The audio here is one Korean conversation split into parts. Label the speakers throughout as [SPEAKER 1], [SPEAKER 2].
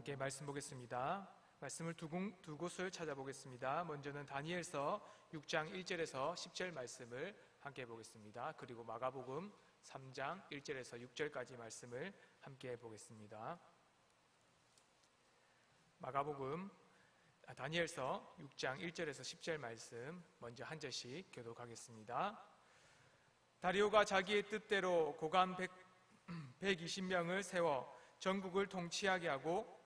[SPEAKER 1] 함께 말씀 보겠습니다. 말씀을 두 곳을 찾아보겠습니다. 먼저는 다니엘서 6장 1절에서 10절 말씀을 함께 보겠습니다. 그리고 마가복음 3장 1절에서 6절까지 말씀을 함께 보겠습니다. 다니엘서 6장 1절에서 10절 말씀 먼저 한 절씩 교독하겠습니다. 다리오가 자기의 뜻대로 고관 120명을 세워 전국을 통치하게 하고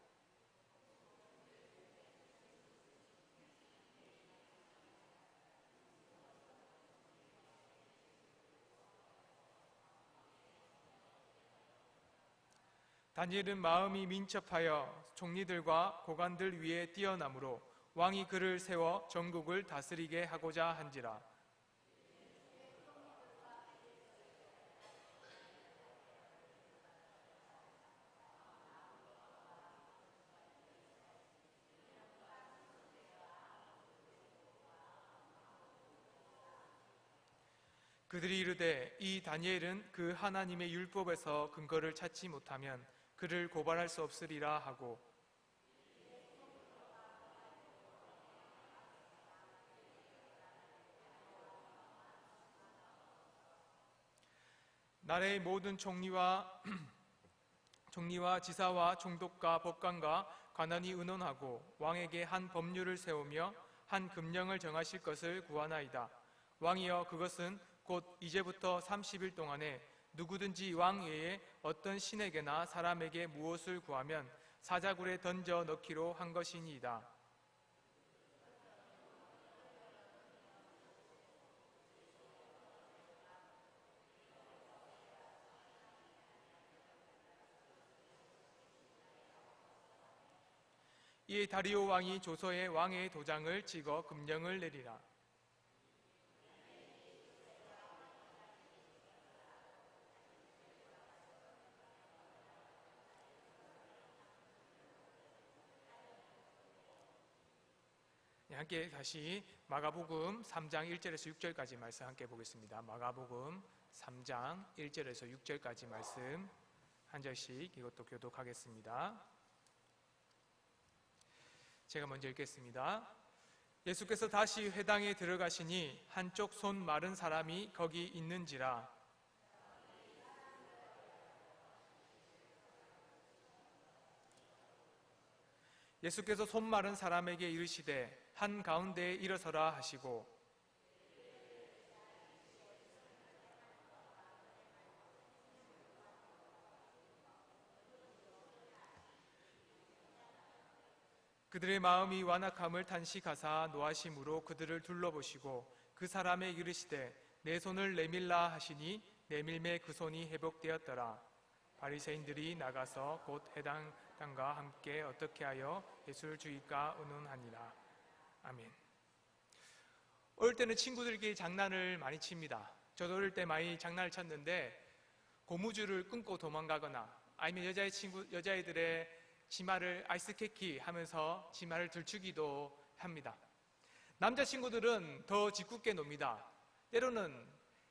[SPEAKER 1] 다니엘은 마음이 민첩하여 총리들과 고관들 위에 뛰어나므로 왕이 그를 세워 전국을 다스리게 하고자 한지라. 그들이 이르되 이 다니엘은 그 하나님의 율법에서 근거를 찾지 못하면 그를 고발할 수 없으리라 하고, 나라의 모든 총리와 지사와 총독과 법관과 관원이 의논하고 왕에게 한 법률을 세우며 한 금령을 정하실 것을 구하나이다. 왕이여, 그것은 곧 이제부터 30일 동안에 누구든지 왕 외에 어떤 신에게나 사람에게 무엇을 구하면 사자굴에 던져 넣기로 한 것이니이다. 이에 다리오 왕이 조서에 왕의 도장을 찍어 금령을 내리라. 함께 다시 마가복음 3장 1절에서 6절까지 말씀 함께 보겠습니다. 마가복음 3장 1절에서 6절까지 말씀 한 절씩 이것도 교독하겠습니다. 제가 먼저 읽겠습니다. 예수께서 다시 회당에 들어가시니 한쪽 손 마른 사람이 거기 있는지라. 예수께서 손 마른 사람에게 이르시되 한 가운데에 일어서라 하시고, 그들의 마음이 완악함을 탄식하사 노하심으로 그들을 둘러보시고 그 사람에 이르시되 내 손을 내밀라 하시니 내밀매 그 손이 회복되었더라. 바리새인들이 나가서 곧 해당당과 함께 어떻게 하여 예수를 죽일까 의논하니라. 아멘. 어릴 때는 친구들끼리 장난을 많이 칩니다. 저도 어릴 때 많이 장난을 쳤는데 고무줄을 끊고 도망가거나 아니면 여자애들의 치마를 아이스케키 하면서 치마를 들추기도 합니다. 남자친구들은 더 짓궂게 놉니다. 때로는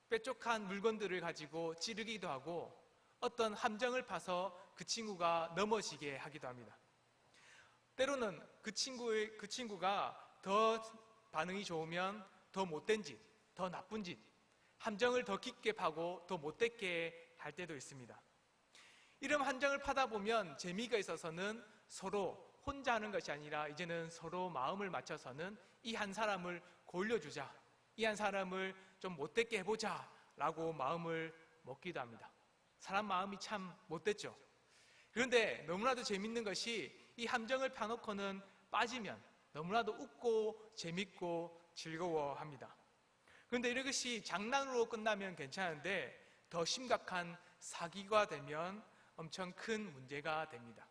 [SPEAKER 1] 뾰족한 물건들을 가지고 찌르기도 하고 어떤 함정을 파서 그 친구가 넘어지게 하기도 합니다. 때로는 그 친구가 더 반응이 좋으면 더 못된 짓, 더 나쁜 짓, 함정을 더 깊게 파고 더 못되게 할 때도 있습니다. 이런 함정을 파다 보면 재미가 있어서는 서로 혼자 하는 것이 아니라 이제는 서로 마음을 맞춰서는 이 한 사람을 골려주자, 이 한 사람을 좀 못되게 해보자 라고 마음을 먹기도 합니다. 사람 마음이 참 못됐죠. 그런데 너무나도 재밌는 것이 이 함정을 파놓고는 빠지면 너무나도 웃고 재밌고 즐거워합니다. 그런데 이것이 장난으로 끝나면 괜찮은데 더 심각한 사기가 되면 엄청 큰 문제가 됩니다.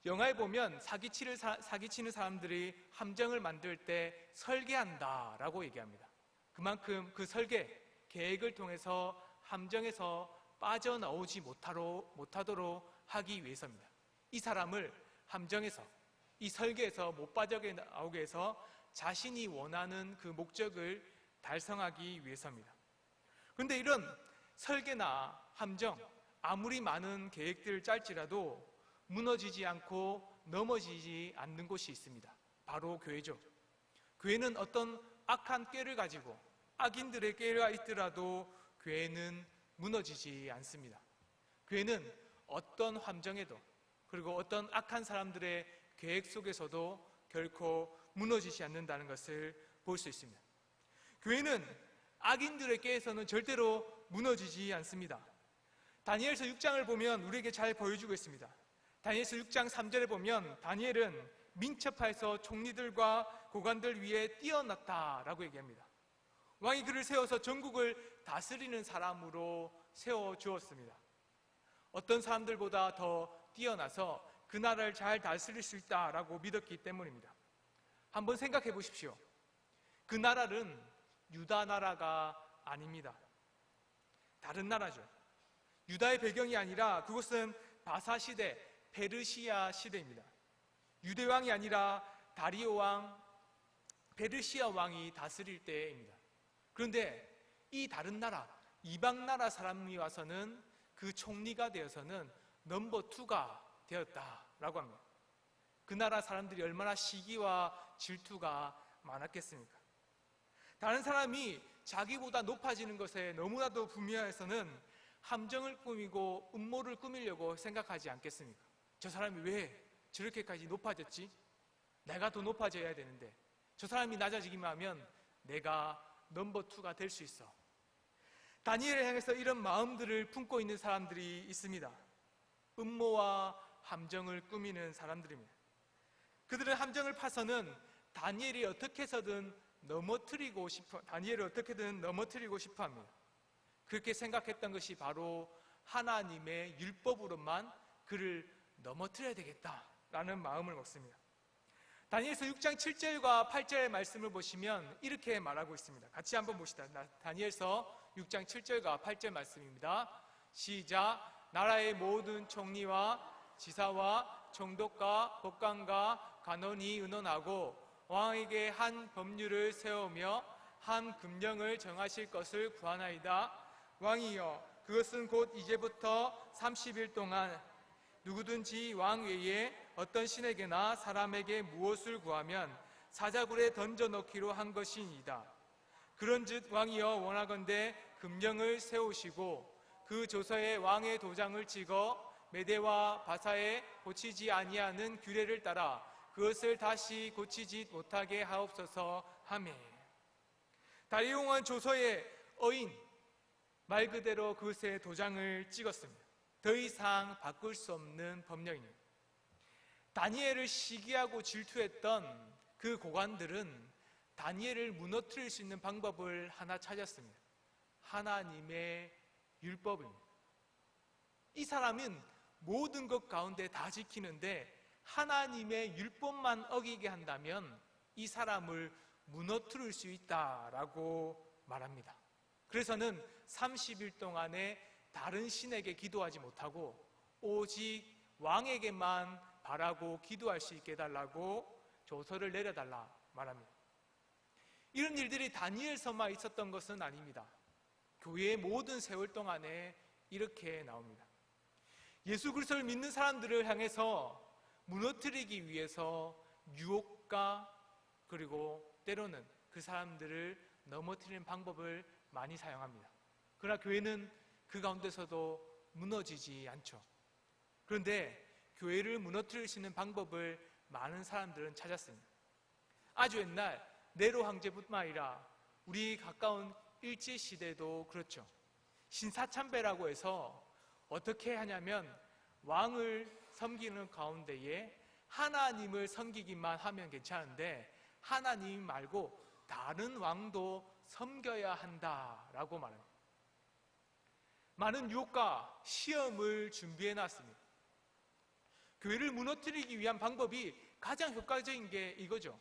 [SPEAKER 1] 영화에 보면 사기치는 사람들이 함정을 만들 때 설계한다라고 얘기합니다. 그만큼 그 계획을 통해서 함정에서 빠져나오지 못하도록 하기 위해서입니다. 이 사람을 함정에서, 이 설계에서 못 빠져나오게 해서 자신이 원하는 그 목적을 달성하기 위해서입니다. 그런데 이런 설계나 함정, 아무리 많은 계획들을 짤지라도 무너지지 않고 넘어지지 않는 곳이 있습니다. 바로 교회죠. 교회는 어떤 악한 꾀를 가지고 악인들의 꾀가 있더라도 교회는 무너지지 않습니다. 교회는 어떤 환경에도 그리고 어떤 악한 사람들의 계획 속에서도 결코 무너지지 않는다는 것을 볼 수 있습니다. 교회는 악인들의 꾀에서는 절대로 무너지지 않습니다. 다니엘서 6장을 보면 우리에게 잘 보여주고 있습니다. 다니엘서 6장 3절에 보면 다니엘은 민첩하여서 총리들과 고관들 위에 뛰어났다라고 얘기합니다. 왕이 그를 세워서 전국을 다스리는 사람으로 세워주었습니다. 어떤 사람들보다 더 뛰어나서 그 나라를 잘 다스릴 수 있다라고 믿었기 때문입니다. 한번 생각해 보십시오. 그 나라는 유다 나라가 아닙니다. 다른 나라죠. 유다의 배경이 아니라 그곳은 바사 시대, 페르시아 시대입니다. 유대 왕이 아니라 다리오 왕, 페르시아 왕이 다스릴 때입니다. 그런데 이 다른 나라, 이방 나라 사람이 와서는 그 총리가 되어서는 넘버 2가 되었다라고 합니다. 그 나라 사람들이 얼마나 시기와 질투가 많았겠습니까? 다른 사람이 자기보다 높아지는 것에 너무나도 분명해서는 함정을 꾸미고 음모를 꾸미려고 생각하지 않겠습니까? 저 사람이 왜 저렇게까지 높아졌지? 내가 더 높아져야 되는데 저 사람이 낮아지기만 하면 내가 넘버 2가 될 수 있어. 다니엘을 향해서 이런 마음들을 품고 있는 사람들이 있습니다. 음모와 함정을 꾸미는 사람들입니다. 그들은 함정을 파서는 다니엘이 어떻게 해서든 넘어뜨리고 싶어 합니다. 그렇게 생각했던 것이 바로 하나님의 율법으로만 그를 넘어뜨려야 되겠다라는 마음을 먹습니다. 다니엘서 6장 7절과 8절의 말씀을 보시면 이렇게 말하고 있습니다. 같이 한번 봅시다. 다니엘서 6장 7절과 8절 말씀입니다. 시작. 나라의 모든 총리와 지사와 총독과 법관과 간원이 의논하고 왕에게 한 법률을 세우며 한 금령을 정하실 것을 구하나이다. 왕이여, 그것은 곧 이제부터 30일 동안 누구든지 왕 외에 어떤 신에게나 사람에게 무엇을 구하면 사자굴에 던져넣기로 한 것이니이다. 그런즉 왕이여, 원하건대 금령을 세우시고 그 조서에 왕의 도장을 찍어 메대와 바사에 고치지 아니하는 규례를 따라 그것을 다시 고치지 못하게 하옵소서 하매. 다리오 왕은 조서에 어인 말 그대로 그것에 도장을 찍었습니다. 더 이상 바꿀 수 없는 법령입니다. 다니엘을 시기하고 질투했던 그 고관들은 다니엘을 무너뜨릴 수 있는 방법을 하나 찾았습니다. 하나님의 율법입니다. 이 사람은 모든 것 가운데 다 지키는데 하나님의 율법만 어기게 한다면 이 사람을 무너뜨릴 수 있다라고 말합니다. 그래서는 30일 동안에 다른 신에게 기도하지 못하고 오직 왕에게만 바라고 기도할 수 있게 해달라고 조서를 내려달라 말합니다. 이런 일들이 다니엘서만 있었던 것은 아닙니다. 교회의 모든 세월 동안에 이렇게 나옵니다. 예수 그리스도를 믿는 사람들을 향해서 무너뜨리기 위해서 유혹과 그리고 때로는 그 사람들을 넘어뜨리는 방법을 많이 사용합니다. 그러나 교회는 그 가운데서도 무너지지 않죠. 그런데 교회를 무너뜨릴 수 있는 방법을 많은 사람들은 찾았습니다. 아주 옛날 네로 황제뿐만 아니라 우리 가까운 일제시대도 그렇죠. 신사참배라고 해서 어떻게 하냐면 왕을 섬기는 가운데에 하나님을 섬기기만 하면 괜찮은데 하나님 말고 다른 왕도 섬겨야 한다라고 말합니다. 많은 유혹과 시험을 준비해 놨습니다. 교회를 무너뜨리기 위한 방법이 가장 효과적인 게 이거죠.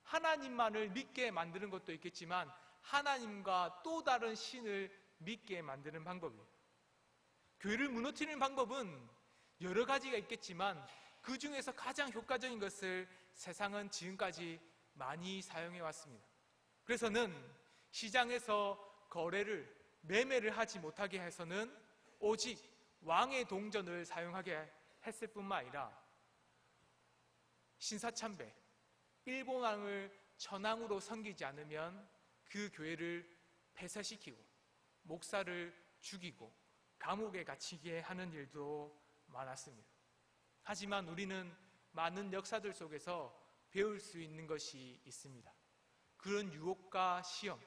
[SPEAKER 1] 하나님만을 믿게 만드는 것도 있겠지만 하나님과 또 다른 신을 믿게 만드는 방법이에요. 교회를 무너뜨리는 방법은 여러 가지가 있겠지만 그 중에서 가장 효과적인 것을 세상은 지금까지 많이 사용해 왔습니다. 그래서는 시장에서 매매를 하지 못하게 해서는 오직 왕의 동전을 사용하게 했을 뿐만 아니라 신사참배, 일본왕을 천황으로 섬기지 않으면 그 교회를 폐쇄시키고 목사를 죽이고 감옥에 갇히게 하는 일도 많았습니다. 하지만 우리는 많은 역사들 속에서 배울 수 있는 것이 있습니다. 그런 유혹과 시험,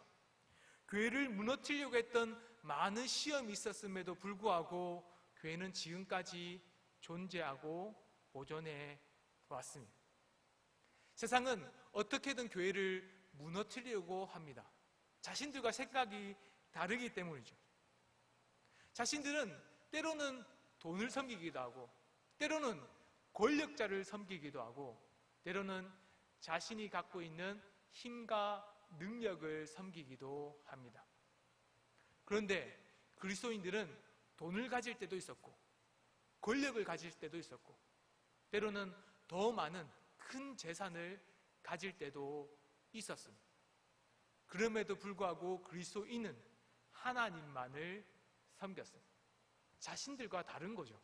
[SPEAKER 1] 교회를 무너뜨리려고 했던 많은 시험이 있었음에도 불구하고 교회는 지금까지 존재하고 보존해 왔습니다. 세상은 어떻게든 교회를 무너뜨리려고 합니다. 자신들과 생각이 다르기 때문이죠. 자신들은 때로는 돈을 섬기기도 하고, 때로는 권력자를 섬기기도 하고, 때로는 자신이 갖고 있는 힘과 능력을 섬기기도 합니다. 그런데 그리스도인들은 돈을 가질 때도 있었고, 권력을 가질 때도 있었고, 때로는 더 많은 큰 재산을 가질 때도 있었습니다. 그럼에도 불구하고 그리스도인은 하나님만을 섬겼습니다. 자신들과 다른 거죠.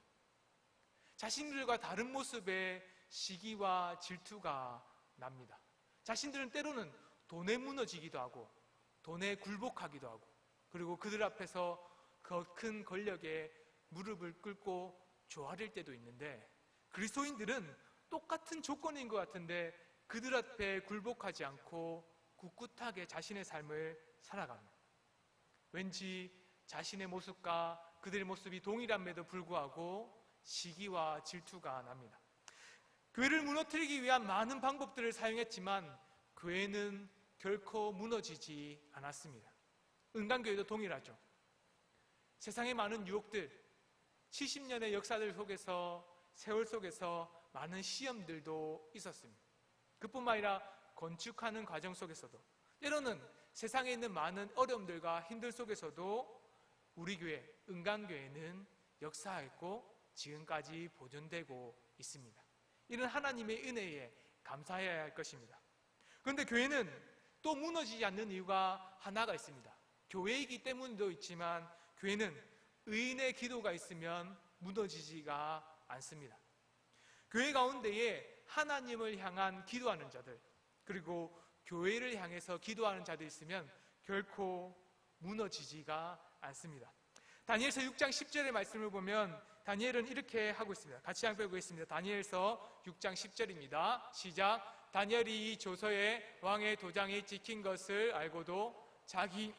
[SPEAKER 1] 자신들과 다른 모습의 시기와 질투가 납니다. 자신들은 때로는 돈에 무너지기도 하고, 돈에 굴복하기도 하고, 그리고 그들 앞에서 그 큰 권력에 무릎을 꿇고 조아릴 때도 있는데, 그리스도인들은 똑같은 조건인 것 같은데 그들 앞에 굴복하지 않고 꿋꿋하게 자신의 삶을 살아갑니다. 왠지 자신의 모습과 그들의 모습이 동일함에도 불구하고 시기와 질투가 납니다. 교회를 무너뜨리기 위한 많은 방법들을 사용했지만 교회는 결코 무너지지 않았습니다. 은강교회도 동일하죠. 세상의 많은 유혹들, 70년의 역사들 속에서, 세월 속에서 많은 시험들도 있었습니다. 그뿐만 아니라 건축하는 과정 속에서도, 때로는 세상에 있는 많은 어려움들과 힘들 속에서도 우리 교회, 은강교회는 역사했고 지금까지 보존되고 있습니다. 이런 하나님의 은혜에 감사해야 할 것입니다. 그런데 교회는 또 무너지지 않는 이유가 하나가 있습니다. 교회이기 때문도 있지만 교회는 의인의 기도가 있으면 무너지지가 않습니다. 교회 가운데에 하나님을 향한 기도하는 자들, 그리고 교회를 향해서 기도하는 자들이 있으면 결코 무너지지가 않습니다. 다니엘서 6장 10절의 말씀을 보면 다니엘은 이렇게 하고 있습니다. 같이 한번 보겠습니다. 다니엘서 6장 10절입니다. 시작. 다니엘이 이 조서에 왕의 도장이 찍힌 것을 알고도 자기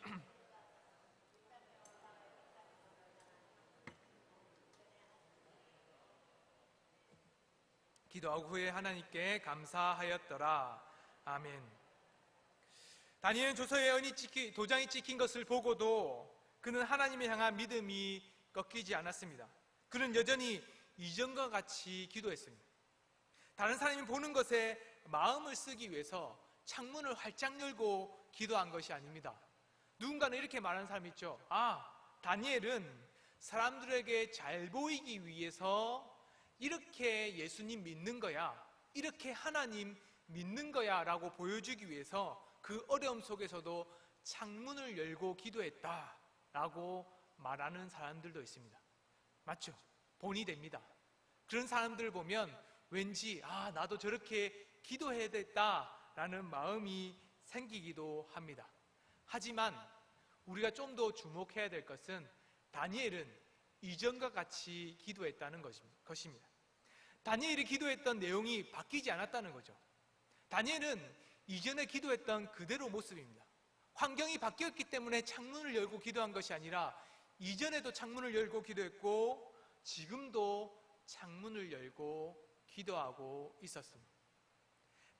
[SPEAKER 1] 기도하고 후에 하나님께 감사하였더라. 아멘. 다니엘은 조서에 도장이 찍힌 것을 보고도 그는 하나님을 향한 믿음이 꺾이지 않았습니다. 그는 여전히 이전과 같이 기도했습니다. 다른 사람이 보는 것에 마음을 쓰기 위해서 창문을 활짝 열고 기도한 것이 아닙니다. 누군가는 이렇게 말하는 사람이 있죠. 다니엘은 사람들에게 잘 보이기 위해서 이렇게 예수님 믿는 거야, 이렇게 하나님 믿는 거야 라고 보여주기 위해서 그 어려움 속에서도 창문을 열고 기도했다 라고 말하는 사람들도 있습니다. 맞죠? 본이 됩니다. 그런 사람들을 보면 왠지 나도 저렇게 기도해야 됐다라는 마음이 생기기도 합니다. 하지만 우리가 좀 더 주목해야 될 것은 다니엘은 이전과 같이 기도했다는 것입니다. 다니엘이 기도했던 내용이 바뀌지 않았다는 거죠. 다니엘은 이전에 기도했던 그대로 모습입니다. 환경이 바뀌었기 때문에 창문을 열고 기도한 것이 아니라 이전에도 창문을 열고 기도했고 지금도 창문을 열고 기도하고 있었습니다.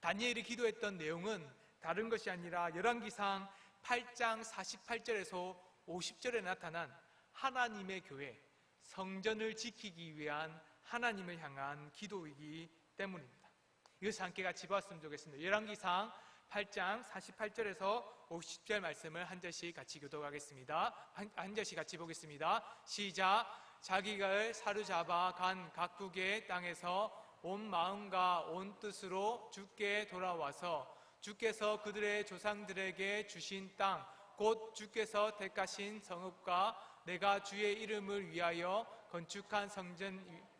[SPEAKER 1] 다니엘이 기도했던 내용은 다른 것이 아니라 열왕기상 8장 48절에서 50절에 나타난 하나님의 교회, 성전을 지키기 위한 하나님을 향한 기도이기 때문입니다. 이것을 함께 같이 보았으면 좋겠습니다. 열왕기상 8장 48절에서 50절 말씀을 한 절씩 같이 교독하겠습니다. 한 절씩 같이 보겠습니다. 시작. 자기가 사로잡아 간 각국의 땅에서 온 마음과 온 뜻으로 주께 돌아와서 주께서 그들의 조상들에게 주신 땅, 곧 주께서 택하신 성읍과 내가 주의 이름을 위하여 건축한 성전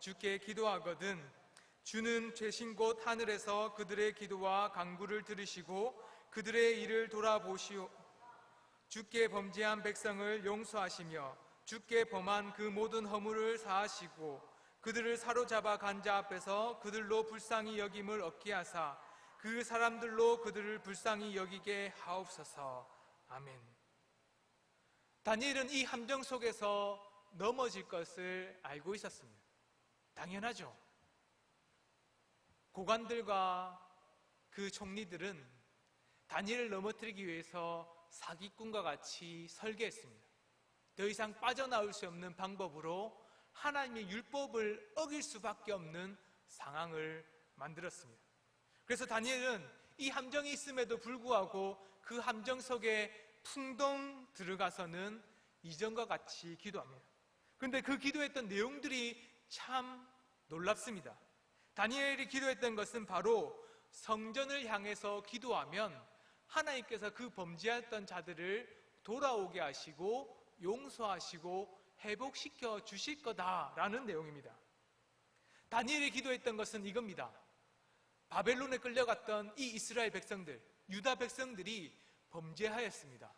[SPEAKER 1] 주께 기도하거든 주는 죄신 곳 하늘에서 그들의 기도와 간구를 들으시고 그들의 일을 돌아보시오. 주께 범죄한 백성을 용서하시며 주께 범한 그 모든 허물을 사하시고 그들을 사로잡아 간 자 앞에서 그들로 불쌍히 여김을 얻게 하사 그 사람들로 그들을 불쌍히 여기게 하옵소서. 아멘. 다니엘은 이 함정 속에서 넘어질 것을 알고 있었습니다. 당연하죠. 고관들과 그 총리들은 다니엘을 넘어뜨리기 위해서 사기꾼과 같이 설계했습니다. 더 이상 빠져나올 수 없는 방법으로 하나님의 율법을 어길 수밖에 없는 상황을 만들었습니다. 그래서 다니엘은 이 함정이 있음에도 불구하고 그 함정 속에 풍덩 들어가서는 이전과 같이 기도합니다. 그런데 그 기도했던 내용들이 참 놀랍습니다. 다니엘이 기도했던 것은 바로 성전을 향해서 기도하면 하나님께서 그 범죄했던 자들을 돌아오게 하시고 용서하시고 회복시켜 주실 거다라는 내용입니다. 다니엘이 기도했던 것은 이겁니다. 바벨론에 끌려갔던 이 이스라엘 백성들, 유다 백성들이 범죄하였습니다.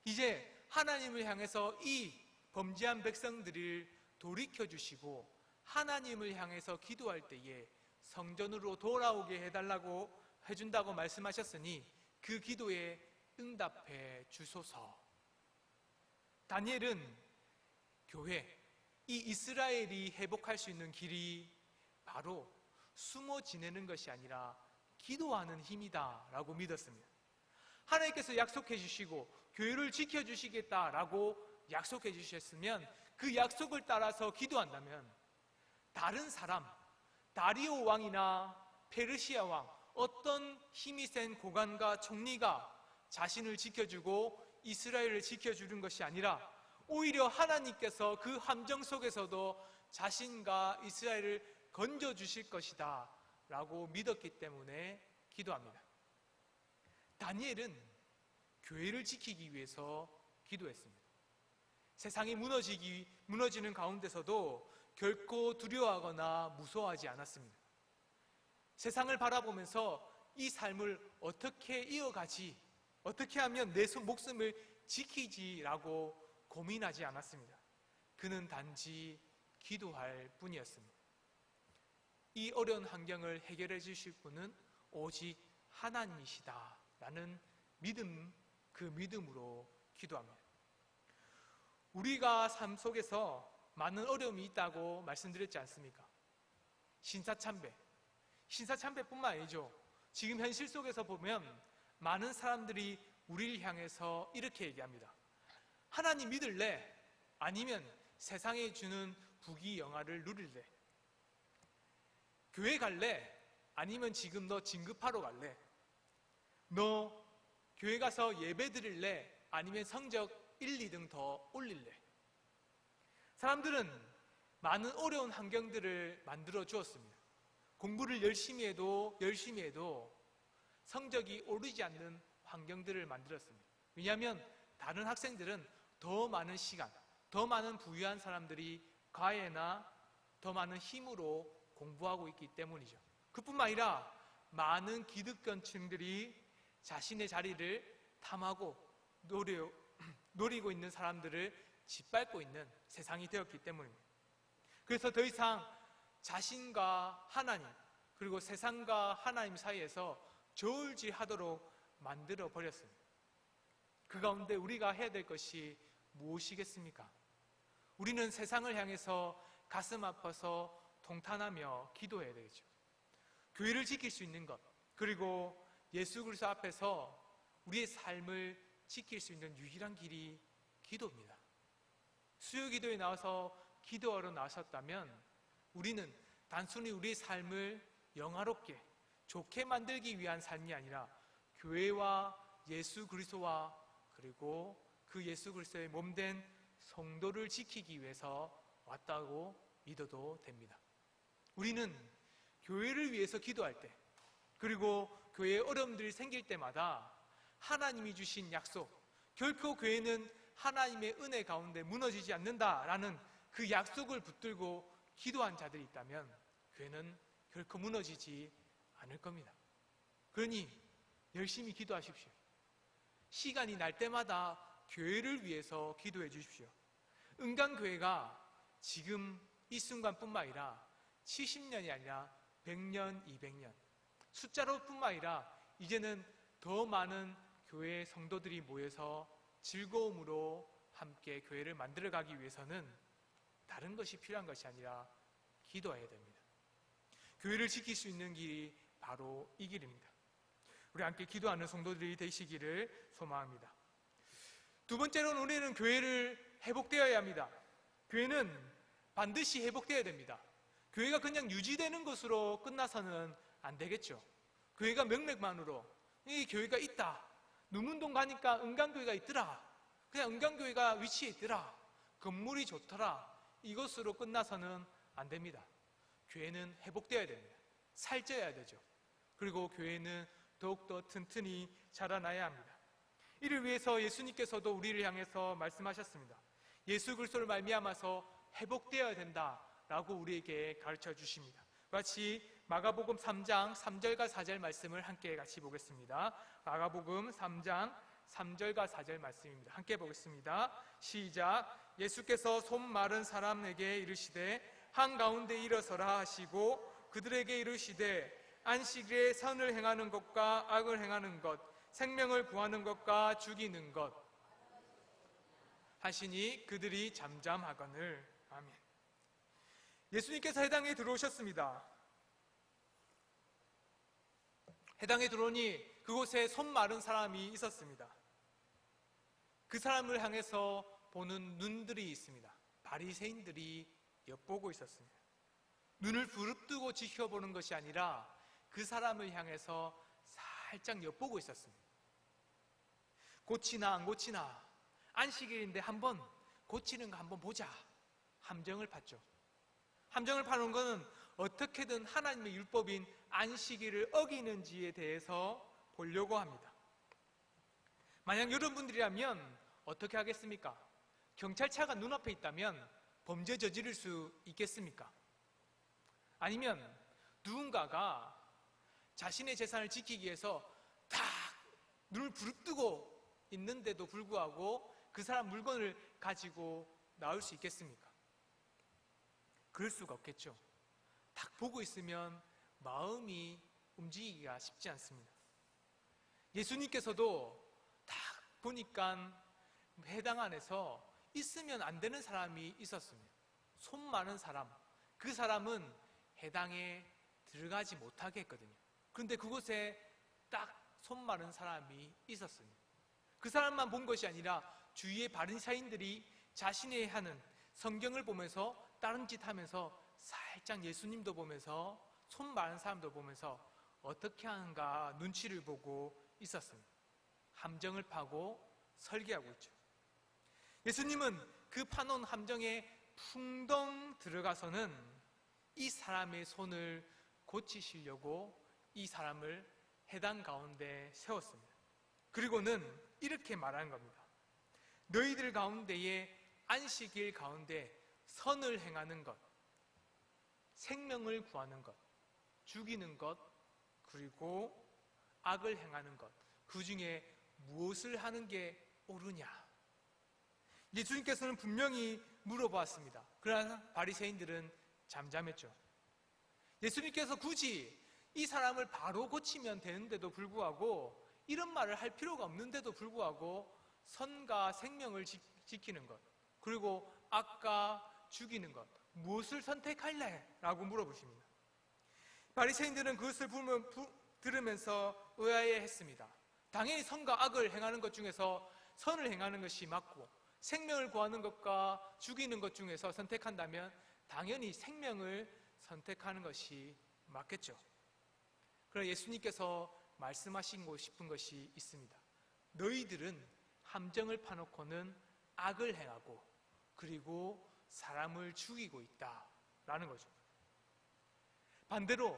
[SPEAKER 1] 이제 하나님을 향해서 이 범죄한 백성들을 돌이켜 주시고 하나님을 향해서 기도할 때에 성전으로 돌아오게 해달라고 해준다고 말씀하셨으니 그 기도에 응답해 주소서. 다니엘은 교회, 이 이스라엘이 회복할 수 있는 길이 바로 숨어 지내는 것이 아니라 기도하는 힘이다 라고 믿었습니다. 하나님께서 약속해 주시고 교회를 지켜주시겠다라고 약속해 주셨으면 그 약속을 따라서 기도한다면 다른 사람, 다리오 왕이나 페르시아 왕, 어떤 힘이 센 고관과 총리가 자신을 지켜주고 이스라엘을 지켜주는 것이 아니라 오히려 하나님께서 그 함정 속에서도 자신과 이스라엘을 건져주실 것이다 라고 믿었기 때문에 기도합니다. 다니엘은 교회를 지키기 위해서 기도했습니다. 세상이 무너지는 가운데서도 결코 두려워하거나 무서워하지 않았습니다. 세상을 바라보면서 이 삶을 어떻게 이어가지, 어떻게 하면 내 목숨을 지키지라고 고민하지 않았습니다. 그는 단지 기도할 뿐이었습니다. 이 어려운 환경을 해결해 주실 분은 오직 하나님이시다라는 믿음, 그 믿음으로 기도합니다. 우리가 삶 속에서 많은 어려움이 있다고 말씀드렸지 않습니까? 신사참배뿐만 아니죠. 지금 현실 속에서 보면 많은 사람들이 우리를 향해서 이렇게 얘기합니다. 하나님 믿을래? 아니면 세상에 주는 부귀영화를 누릴래? 교회 갈래? 아니면 지금 너 진급하러 갈래? 너 교회 가서 예배 드릴래? 아니면 성적 1, 2등 더 올릴래? 사람들은 많은 어려운 환경들을 만들어 주었습니다. 공부를 열심히 해도 성적이 오르지 않는 환경들을 만들었습니다. 왜냐하면 다른 학생들은 더 많은 시간, 더 많은 부유한 사람들이 과외나 더 많은 힘으로 공부하고 있기 때문이죠. 그뿐만 아니라 많은 기득권층들이 자신의 자리를 탐하고 노리고 있는 사람들을 짓밟고 있는 세상이 되었기 때문입니다. 그래서 더 이상 자신과 하나님 그리고 세상과 하나님 사이에서 저울질하도록 만들어 버렸습니다. 그 가운데 우리가 해야 될 것이 무엇이겠습니까? 우리는 세상을 향해서 가슴 아파서 통탄하며 기도해야 되겠죠. 교회를 지킬 수 있는 것, 그리고 예수 그리스도 앞에서 우리의 삶을 지킬 수 있는 유일한 길이 기도입니다. 수요기도에 나와서 기도하러 나섰다면 우리는 단순히 우리의 삶을 영화롭게 좋게 만들기 위한 삶이 아니라 교회와 예수 그리스도와 그리고 그 예수 그리스도의 몸된 성도를 지키기 위해서 왔다고 믿어도 됩니다. 우리는 교회를 위해서 기도할 때 그리고 교회에 어려움들이 생길 때마다 하나님이 주신 약속, 결코 교회는 하나님의 은혜 가운데 무너지지 않는다라는 그 약속을 붙들고 기도한 자들이 있다면 교회는 결코 무너지지 않을 겁니다. 그러니 열심히 기도하십시오. 시간이 날 때마다 교회를 위해서 기도해 주십시오. 은강교회가 지금 이 순간뿐만 아니라 70년이 아니라 100년, 200년 숫자로 뿐만 아니라 이제는 더 많은 교회 성도들이 모여서 즐거움으로 함께 교회를 만들어가기 위해서는 다른 것이 필요한 것이 아니라 기도해야 됩니다. 교회를 지킬 수 있는 길이 바로 이 길입니다. 우리 함께 기도하는 성도들이 되시기를 소망합니다. 두 번째로는 우리는 교회를 회복되어야 합니다. 교회는 반드시 회복되어야 됩니다. 교회가 그냥 유지되는 것으로 끝나서는 안 되겠죠. 교회가 명맥만으로 이 교회가 있다, 누문동 가니까 은강교회가 있더라, 그냥 은강교회가 위치에 있더라, 건물이 좋더라, 이것으로 끝나서는 안 됩니다. 교회는 회복되어야 됩니다. 살쪄야 되죠. 그리고 교회는 더욱더 튼튼히 자라나야 합니다. 이를 위해서 예수님께서도 우리를 향해서 말씀하셨습니다. 예수 그리스도를 말미암아서 회복되어야 된다라고 우리에게 가르쳐 주십니다. 같이 마가복음 3장 3절과 4절 말씀을 함께 같이 보겠습니다. 마가복음 3장 3절과 4절 말씀입니다. 함께 보겠습니다. 시작. 예수께서 손 마른 사람에게 이르시되 한가운데 일어서라 하시고 그들에게 이르시되 안식일에 선을 행하는 것과 악을 행하는 것, 생명을 구하는 것과 죽이는 것 하시니 그들이 잠잠하거늘. 아멘. 예수님께서 해당에 들어오셨습니다. 해당에 들어오니 그곳에 손 마른 사람이 있었습니다. 그 사람을 향해서 보는 눈들이 있습니다. 바리새인들이 엿보고 있었습니다. 눈을 부릅뜨고 지켜보는 것이 아니라 그 사람을 향해서 살짝 엿보고 있었습니다. 고치나 안 고치나, 안식일인데 한번 고치는 거 한번 보자, 함정을 팠죠. 함정을 파는 것은 어떻게든 하나님의 율법인 안식일을 어기는지에 대해서 보려고 합니다. 만약 여러분들이라면 어떻게 하겠습니까? 경찰차가 눈앞에 있다면 범죄 저지를 수 있겠습니까? 아니면 누군가가 자신의 재산을 지키기 위해서 딱 눈을 부릅뜨고 있는데도 불구하고 그 사람 물건을 가지고 나올 수 있겠습니까? 그럴 수가 없겠죠. 딱 보고 있으면 마음이 움직이기가 쉽지 않습니다. 예수님께서도 딱 보니까 회당 안에서 있으면 안 되는 사람이 있었습니다. 손 많은 사람, 그 사람은 회당에 들어가지 못하게 했거든요. 그런데 그곳에 딱 손 마른 사람이 있었습니다. 그 사람만 본 것이 아니라 주위의 바리새인들이 자신이 하는 성경을 보면서 다른 짓 하면서 살짝 예수님도 보면서 손 마른 사람도 보면서 어떻게 하는가 눈치를 보고 있었습니다. 함정을 파고 설계하고 있죠. 예수님은 그 파놓은 함정에 풍덩 들어가서는 이 사람의 손을 고치시려고 이 사람을 회당 가운데 세웠습니다. 그리고는 이렇게 말하는 겁니다. 너희들 가운데에 안식일 가운데 선을 행하는 것, 생명을 구하는 것, 죽이는 것, 그리고 악을 행하는 것, 그 중에 무엇을 하는 게 옳으냐? 예수님께서는 분명히 물어보았습니다. 그러나 바리새인들은 잠잠했죠. 예수님께서 굳이 이 사람을 바로 고치면 되는데도 불구하고 이런 말을 할 필요가 없는데도 불구하고 선과 생명을 지키는 것, 그리고 악과 죽이는 것, 무엇을 선택할래? 라고 물어보십니다. 바리새인들은 그것을 들으면서 의아해했습니다. 당연히 선과 악을 행하는 것 중에서 선을 행하는 것이 맞고 생명을 구하는 것과 죽이는 것 중에서 선택한다면 당연히 생명을 선택하는 것이 맞겠죠. 그러나 예수님께서 말씀하시고 싶은 것이 있습니다. 너희들은 함정을 파놓고는 악을 행하고 그리고 사람을 죽이고 있다라는 거죠. 반대로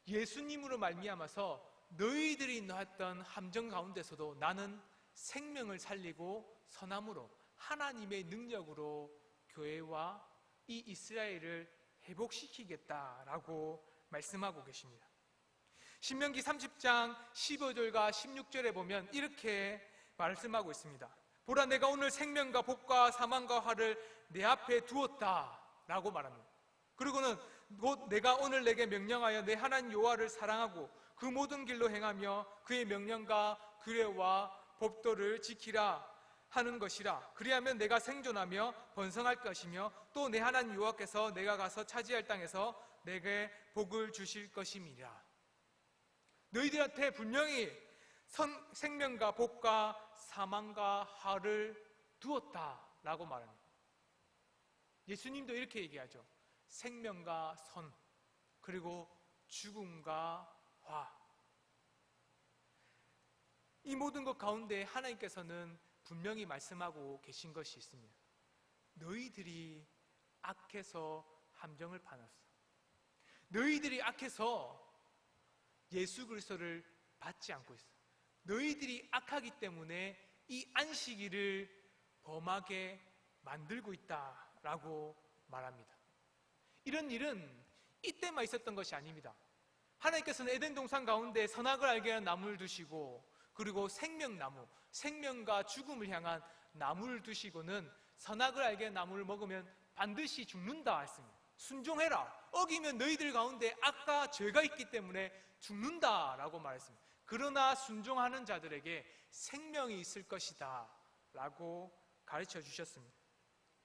[SPEAKER 1] 예수님으로 말미암아서 너희들이 놓았던 함정 가운데서도 나는 생명을 살리고 선함으로 하나님의 능력으로 교회와 이 이스라엘을 회복시키겠다라고 말씀하고 계십니다. 신명기 30장 15절과 16절에 보면 이렇게 말씀하고 있습니다. 보라, 내가 오늘 생명과 복과 사망과 화를 내 앞에 두었다 라고 말합니다. 그리고는 곧 내가 오늘 내게 명령하여 내 하나님 여호와를 사랑하고 그 모든 길로 행하며 그의 명령과 규례와 법도를 지키라 하는 것이라. 그리하면 내가 생존하며 번성할 것이며 또 내 하나님 여호와께서 내가 가서 차지할 땅에서 내게 복을 주실 것임이라. 너희들한테 분명히 생명과 복과 사망과 화를 두었다라고 말합니다. 예수님도 이렇게 얘기하죠. 생명과 선, 그리고 죽음과 화. 이 모든 것 가운데 하나님께서는 분명히 말씀하고 계신 것이 있습니다. 너희들이 악해서 함정을 파놨어. 너희들이 악해서 예수 그리스도를 받지 않고 있어. 너희들이 악하기 때문에 이 안식일을 범하게 만들고 있다라고 말합니다. 이런 일은 이때만 있었던 것이 아닙니다. 하나님께서는 에덴 동산 가운데 선악을 알게 하는 나무를 두시고, 그리고 생명나무, 생명과 죽음을 향한 나무를 두시고는 선악을 알게 하는 나무를 먹으면 반드시 죽는다 했습니다. 순종해라. 어기면 너희들 가운데 악과 죄가 있기 때문에 죽는다라고 말했습니다. 그러나 순종하는 자들에게 생명이 있을 것이다 라고 가르쳐 주셨습니다.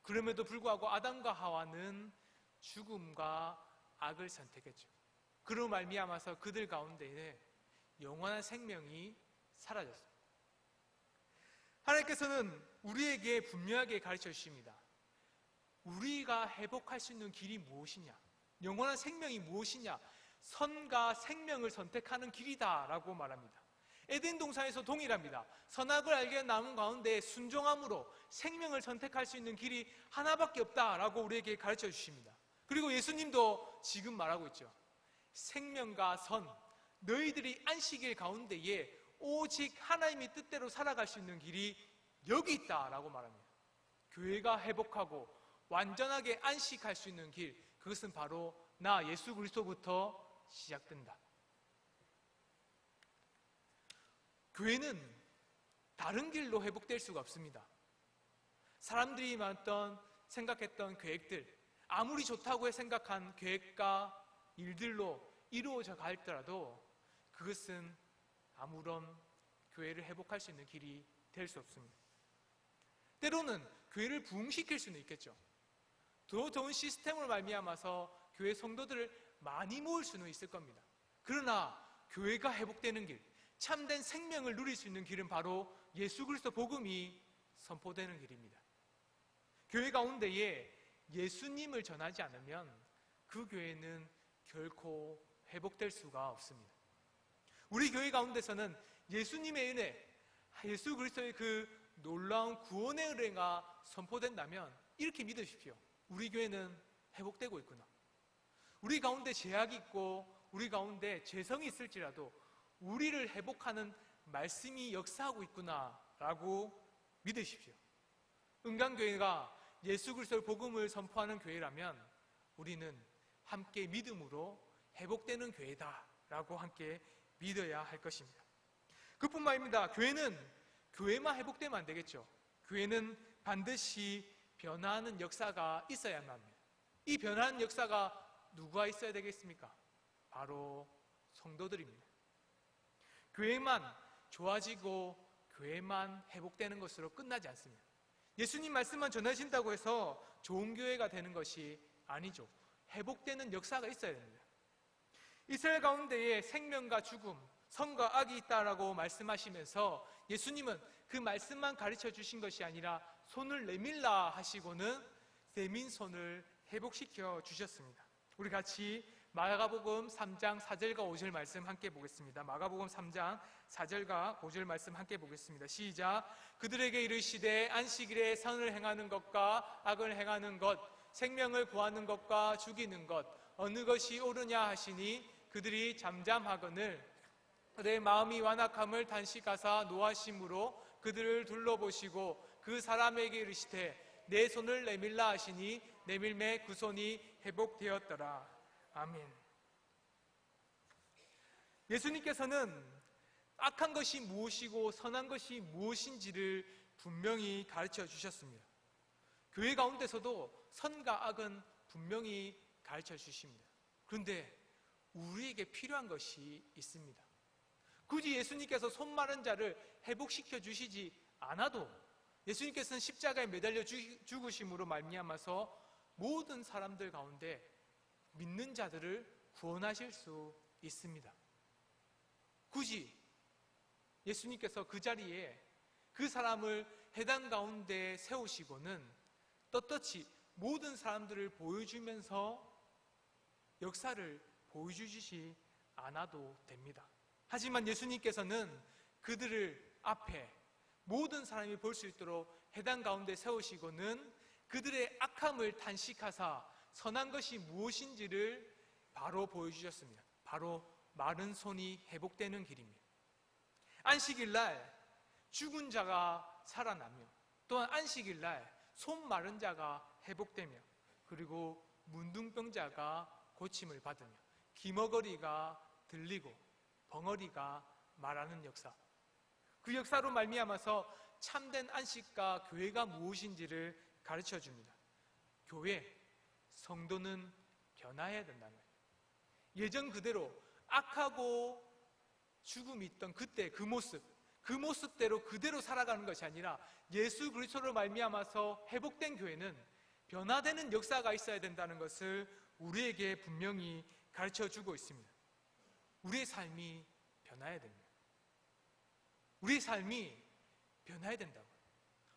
[SPEAKER 1] 그럼에도 불구하고 아담과 하와는 죽음과 악을 선택했죠. 그로 말미암아서 그들 가운데에 영원한 생명이 사라졌습니다. 하나님께서는 우리에게 분명하게 가르쳐 주십니다. 우리가 회복할 수 있는 길이 무엇이냐? 영원한 생명이 무엇이냐? 선과 생명을 선택하는 길이다 라고 말합니다. 에덴 동산에서 동일합니다. 선악을 알게 한 나무 가운데 순종함으로 생명을 선택할 수 있는 길이 하나밖에 없다라고 우리에게 가르쳐 주십니다. 그리고 예수님도 지금 말하고 있죠. 생명과 선, 너희들이 안식일 가운데에 오직 하나님의 뜻대로 살아갈 수 있는 길이 여기 있다라고 말합니다. 교회가 회복하고 완전하게 안식할 수 있는 길, 그것은 바로 나 예수 그리스도부터 시작된다. 교회는 다른 길로 회복될 수가 없습니다. 사람들이 생각했던 계획들, 아무리 좋다고 생각한 계획과 일들로 이루어져 갈더라도 그것은 아무런 교회를 회복할 수 있는 길이 될 수 없습니다. 때로는 교회를 부흥시킬 수는 있겠죠. 더 좋은 시스템으로 말미암아서 교회 성도들을 많이 모을 수는 있을 겁니다. 그러나 교회가 회복되는 길, 참된 생명을 누릴 수 있는 길은 바로 예수 그리스도 복음이 선포되는 길입니다. 교회 가운데에 예수님을 전하지 않으면 그 교회는 결코 회복될 수가 없습니다. 우리 교회 가운데서는 예수님의 은혜, 예수 그리스도의 그 놀라운 구원의 은혜가 선포된다면 이렇게 믿으십시오. 우리 교회는 회복되고 있구나. 우리 가운데 제약이 있고 우리 가운데 죄성이 있을지라도 우리를 회복하는 말씀이 역사하고 있구나 라고 믿으십시오. 은강교회가 예수 그리스도의 복음을 선포하는 교회라면 우리는 함께 믿음으로 회복되는 교회다 라고 함께 믿어야 할 것입니다. 그뿐만 아닙니다. 교회는 교회만 회복되면 안 되겠죠. 교회는 반드시 변화하는 역사가 있어야만 합니다. 이 변화하는 역사가 누가 있어야 되겠습니까? 바로 성도들입니다. 교회만 좋아지고 교회만 회복되는 것으로 끝나지 않습니다. 예수님 말씀만 전하신다고 해서 좋은 교회가 되는 것이 아니죠. 회복되는 역사가 있어야 됩니다. 이스라엘 가운데에 생명과 죽음, 선과 악이 있다라고 말씀하시면서 예수님은 그 말씀만 가르쳐 주신 것이 아니라 손을 내밀라 하시고는 내민 손을 회복시켜 주셨습니다. 우리 같이 마가복음 3장 4절과 5절 말씀 함께 보겠습니다. 마가복음 3장 4절과 5절 말씀 함께 보겠습니다. 시작. 그들에게 이르시되 안식일에 선을 행하는 것과 악을 행하는 것, 생명을 구하는 것과 죽이는 것 어느 것이 옳으냐 하시니 그들이 잠잠하거늘 그들의 마음이 완악함을 단식하사 노하심으로 그들을 둘러보시고 그 사람에게 이르시되 내 손을 내밀라 하시니 내밀매 그 손이 회복되었더라. 아멘. 예수님께서는 악한 것이 무엇이고 선한 것이 무엇인지를 분명히 가르쳐 주셨습니다. 교회 가운데서도 선과 악은 분명히 가르쳐 주십니다. 그런데 우리에게 필요한 것이 있습니다. 굳이 예수님께서 손 마른 자를 회복시켜 주시지 않아도 예수님께서는 십자가에 매달려 죽으심으로 말미암아서 모든 사람들 가운데 믿는 자들을 구원하실 수 있습니다. 굳이 예수님께서 그 자리에 그 사람을 회당 가운데 세우시고는 떳떳이 모든 사람들을 보여주면서 역사를 보여주시지 않아도 됩니다. 하지만 예수님께서는 그들을 앞에 모든 사람이 볼 수 있도록 회당 가운데 세우시고는 그들의 악함을 단식하사 선한 것이 무엇인지를 바로 보여주셨습니다. 바로 마른 손이 회복되는 길입니다. 안식일날 죽은 자가 살아나며 또한 안식일날 손 마른 자가 회복되며 그리고 문둥병자가 고침을 받으며 기머거리가 들리고 벙어리가 말하는 역사, 그 역사로 말미암아서 참된 안식과 교회가 무엇인지를 가르쳐 줍니다. 교회, 성도는 변화해야 된다는 거예요. 예전 그대로 악하고 죽음이 있던 그때 그 모습대로 그대로 살아가는 것이 아니라 예수 그리스도로 말미암아서 회복된 교회는 변화되는 역사가 있어야 된다는 것을 우리에게 분명히 가르쳐 주고 있습니다. 우리의 삶이 변화해야 됩니다. 우리의 삶이 변화해야 된다고요.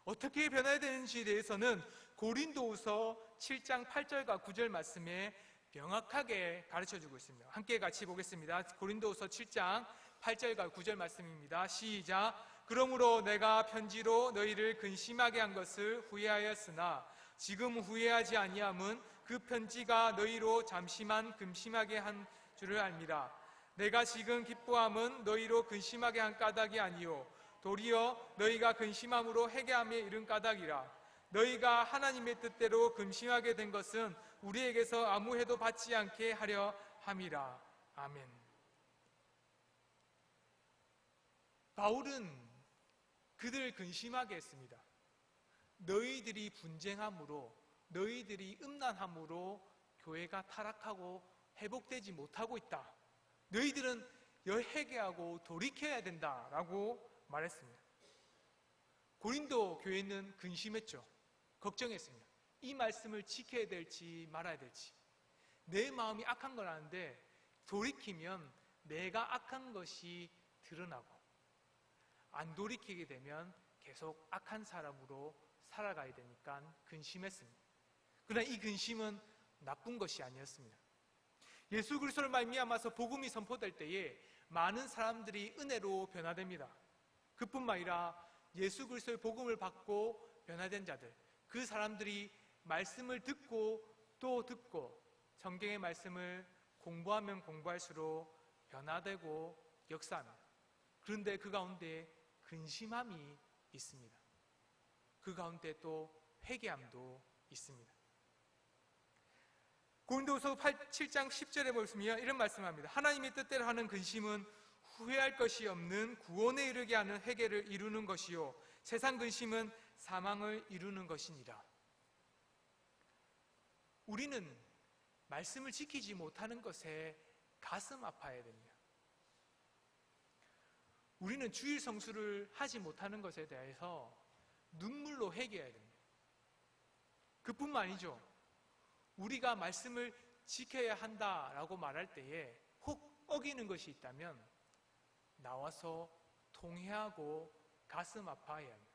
[SPEAKER 1] 어떻게 변화해야 되는지에 대해서는 고린도후서 7장 8절과 9절 말씀에 명확하게 가르쳐주고 있습니다. 함께 같이 보겠습니다. 고린도후서 7장 8절과 9절 말씀입니다. 시작. 그러므로 내가 편지로 너희를 근심하게 한 것을 후회하였으나 지금 후회하지 아니함은 그 편지가 너희로 잠시만 근심하게 한 줄을 알미라. 내가 지금 기뻐함은 너희로 근심하게 한 까닭이 아니요 도리어 너희가 근심함으로 회개함에 이른 까닭이라. 너희가 하나님의 뜻대로 근심하게 된 것은 우리에게서 아무 해도 받지 않게 하려 함이라. 아멘. 바울은 그들을 근심하게 했습니다. 너희들이 분쟁함으로, 너희들이 음란함으로 교회가 타락하고 회복되지 못하고 있다. 너희들은 회개하고 돌이켜야 된다라고 말했습니다. 고린도 교회는 근심했죠. 걱정했습니다. 이 말씀을 지켜야 될지 말아야 될지. 내 마음이 악한 건 아는데 돌이키면 내가 악한 것이 드러나고 안 돌이키게 되면 계속 악한 사람으로 살아가야 되니까 근심했습니다. 그러나 이 근심은 나쁜 것이 아니었습니다. 예수 그리스도를 말미암아서 복음이 선포될 때에 많은 사람들이 은혜로 변화됩니다. 그뿐만 아니라 예수 그리스도의 복음을 받고 변화된 자들, 그 사람들이 말씀을 듣고 또 듣고 성경의 말씀을 공부하면 공부할수록 변화되고 역사합니다. 그런데 그 가운데 근심함이 있습니다. 그 가운데 또 회개함도 있습니다. 고린도후서 7장 10절에 보시면 이런 말씀을 합니다. 하나님의 뜻대로 하는 근심은 후회할 것이 없는 구원에 이르게 하는 회개를 이루는 것이요 세상 근심은 사망을 이루는 것이니라. 우리는 말씀을 지키지 못하는 것에 가슴 아파야 됩니다. 우리는 주일 성수를 하지 못하는 것에 대해서 눈물로 회개해야 됩니다. 그뿐만 아니죠. 우리가 말씀을 지켜야 한다라고 말할 때에 혹 어기는 것이 있다면 나와서 통회하고 가슴 아파해야 합니다.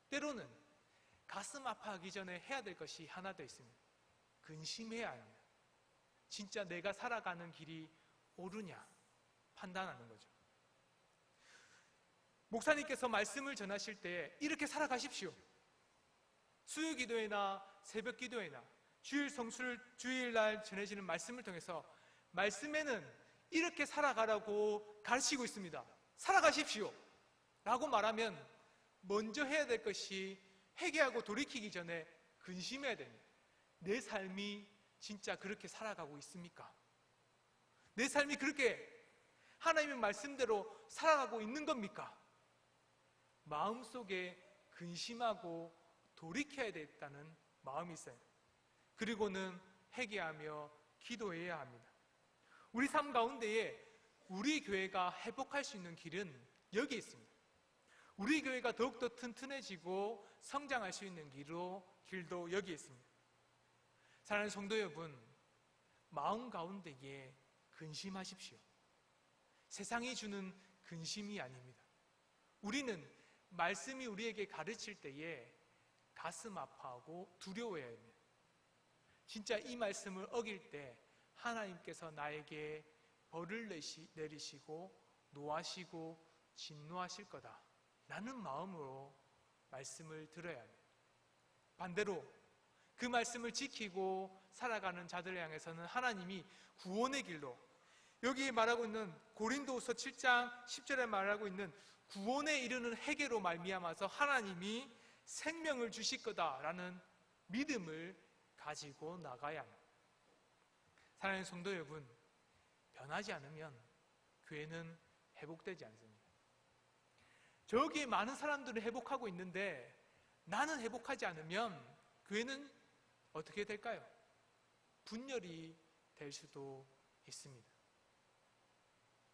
[SPEAKER 1] 때로는 가슴 아파하기 전에 해야 될 것이 하나 더 있습니다. 근심해야 합니다. 진짜 내가 살아가는 길이 옳으냐 판단하는 거죠. 목사님께서 말씀을 전하실 때 이렇게 살아가십시오. 수요 기도회나 새벽 기도회나 주일 성수를 주일날 전해지는 말씀을 통해서 말씀에는 이렇게 살아가라고 가르치고 있습니다. 살아가십시오 라고 말하면 먼저 해야 될 것이 회개하고 돌이키기 전에 근심해야 됩니다. 내 삶이 진짜 그렇게 살아가고 있습니까? 내 삶이 그렇게 하나님의 말씀대로 살아가고 있는 겁니까? 마음속에 근심하고 돌이켜야 되겠다는 마음이 있어요. 그리고는 회개하며 기도해야 합니다. 우리 삶 가운데에 우리 교회가 회복할 수 있는 길은 여기 있습니다. 우리 교회가 더욱더 튼튼해지고 성장할 수 있는 길도 여기 있습니다. 사랑하는 성도 여러분, 마음 가운데에 근심하십시오. 세상이 주는 근심이 아닙니다. 우리는 말씀이 우리에게 가르칠 때에 가슴 아파하고 두려워해야 합니다. 진짜 이 말씀을 어길 때 하나님께서 나에게 벌을 내리시고 노하시고 진노하실 거다 라는 마음으로 말씀을 들어야 합니다. 반대로 그 말씀을 지키고 살아가는 자들을 향해서는 하나님이 구원의 길로, 여기 말하고 있는 고린도후서 7장 10절에 말하고 있는 구원에 이르는 회개로 말미암아서 하나님이 생명을 주실 거다라는 믿음을 가지고 나가야 합니다. 사랑하는 성도 여러분, 변하지 않으면 교회는 회복되지 않습니다. 저기에 많은 사람들은 회복하고 있는데 나는 회복하지 않으면 교회는 어떻게 될까요? 분열이 될 수도 있습니다.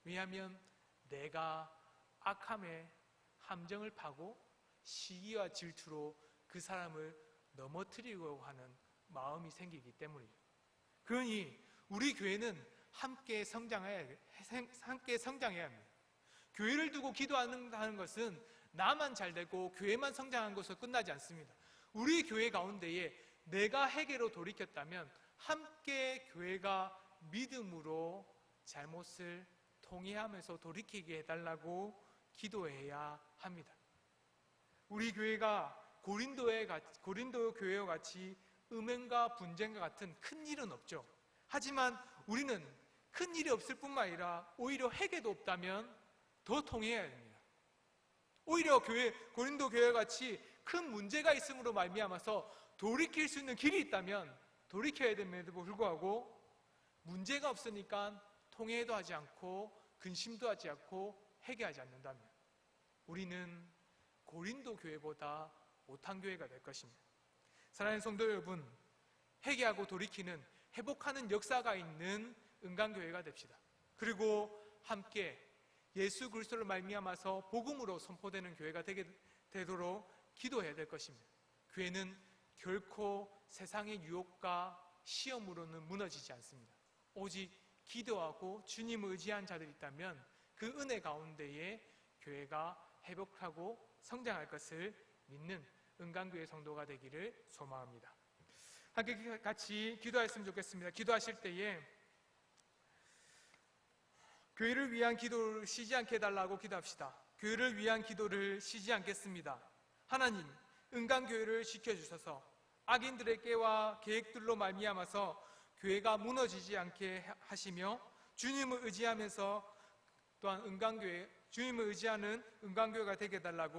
[SPEAKER 1] 왜냐하면 내가 악함의 함정을 파고 시기와 질투로 그 사람을 넘어뜨리려고 하는 마음이 생기기 때문이죠. 그러니 우리 교회는 함께 성장해야 합니다. 교회를 두고 기도하는 것은 나만 잘 되고 교회만 성장한 것으로 끝나지 않습니다. 우리 교회 가운데에 내가 회개로 돌이켰다면 함께 교회가 믿음으로 잘못을 통회하면서 돌이키게 해달라고 기도해야 합니다. 우리 교회가 고린도 교회와 같이 음행과 분쟁과 같은 큰 일은 없죠. 하지만 우리는 큰 일이 없을 뿐만 아니라 오히려 회개도 없다면 더 통해야 합니다. 오히려 고린도 교회와 같이 큰 문제가 있음으로 말미암아서 돌이킬 수 있는 길이 있다면 돌이켜야 됨에도 불구하고 문제가 없으니까 통회도 하지 않고 근심도 하지 않고 회개하지 않는다면 우리는 고린도 교회보다 못한 교회가 될 것입니다. 사랑하는 성도 여러분, 회개하고 돌이키는 회복하는 역사가 있는 은강교회가 됩시다. 그리고 함께 예수 그리스도를 말미암아서 복음으로 선포되는 교회가 되도록 기도해야 될 것입니다. 교회는 결코 세상의 유혹과 시험으로는 무너지지 않습니다. 오직 기도하고 주님을 의지한 자들이 있다면 그 은혜 가운데에 교회가 회복하고 성장할 것을 믿는 은강교회 성도가 되기를 소망합니다. 함께 같이 기도했으면 좋겠습니다. 기도하실 때에 교회를 위한 기도를 쉬지 않게 해달라고 기도합시다. 교회를 위한 기도를 쉬지 않겠습니다. 하나님, 은강교회를 지켜주셔서 악인들의 깨와 계획들로 말미암아서 교회가 무너지지 않게 하시며 주님을 의지하면서 또한 주님을 의지하는 은강교회가 되게 해달라고